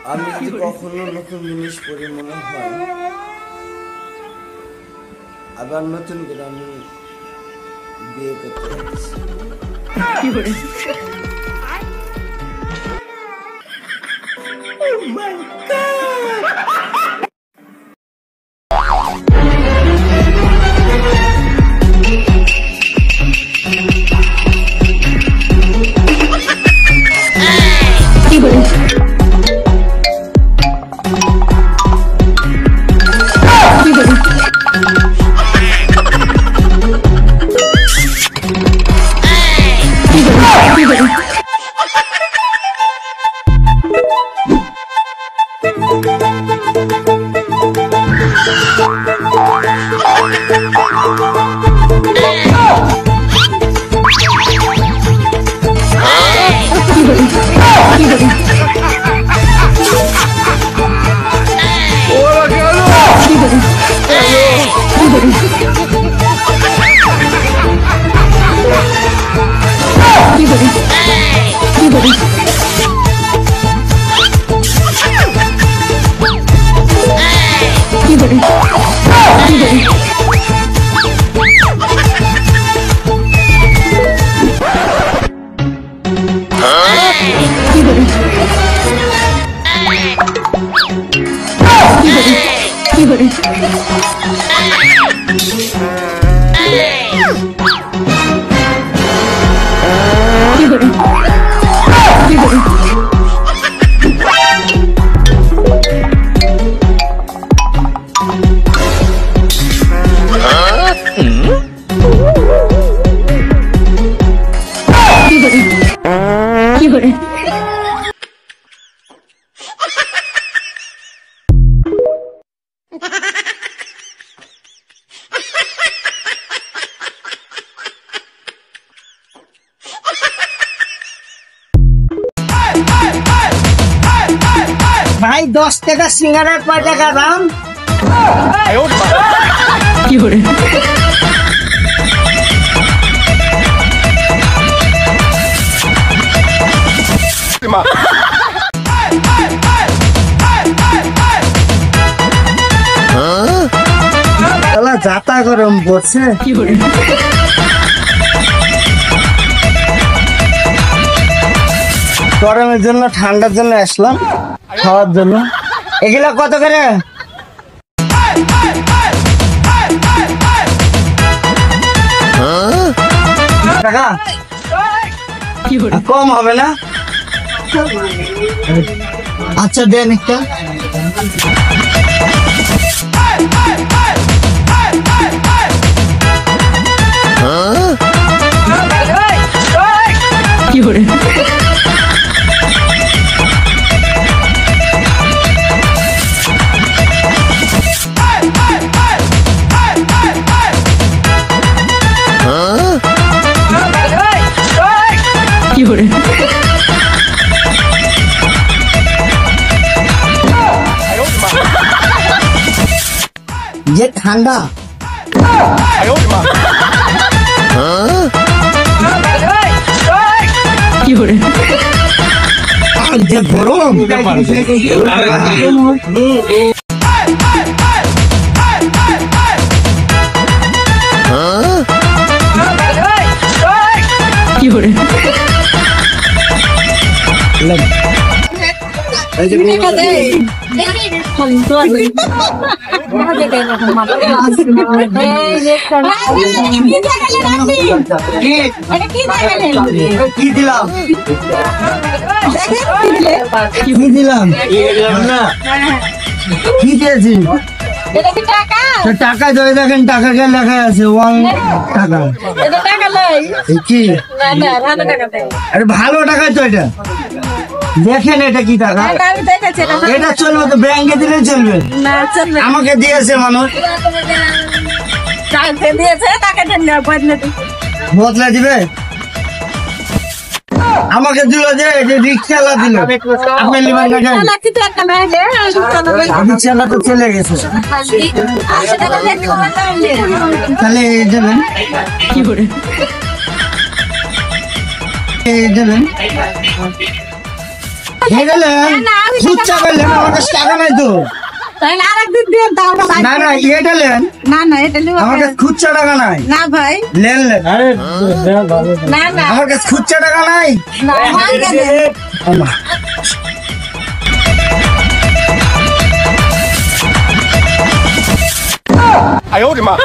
আমি যদি কখনো নতুন জিনিস পরে মনে হয় আবার নতুন করে আমি বিয়ে করতে যাচ্ছি। ভাই 10 টাকা সিঙ্গারার কয় টাকা দাম? কি করে যাতা গরম পড়ছে। কি করে গরমের জন্য ঠান্ডার জন্য আসলাম খাওয়ার জন্য। এগুলা কত করে? টাকা কম হবে না? আচ্ছা দেন একটা। কি করে যে ঠান্ডা কি করে যে গরম কি করে কি দিলাম কি দিয়েছি? টাকা ধরে দেখেন, টাকা কে লেখা আছে 1 টাকা। কি আরে ভালো টাকা তো এটা, দেখেন এটা কি টাকা? এটা চলবে তো, ব্যাংকে দিলে চলবে? আমাকে দিয়েছে মানুষ, বদলা দিবে। আমাকে দিল যে রিক্সাওয়ালা দিল, আপনি লিবার না যান, রিক্সাওয়ালা তো চলে গেছে। তাহলে দেবেন কি করে দেবেন? হেরে নেন খুচরা করলেন আমার কাছে টাকা নাই তো তাহলে আরেকদিন দিয়ে দাও না না এটা নেন না এটা নিব আমার কাছে খুচরা টাকা নাই না ভাই লেন লেন না আমার কাছে খুচরা টাকা নাই না ভাঙ্গা দেন আমা哎呦我的妈！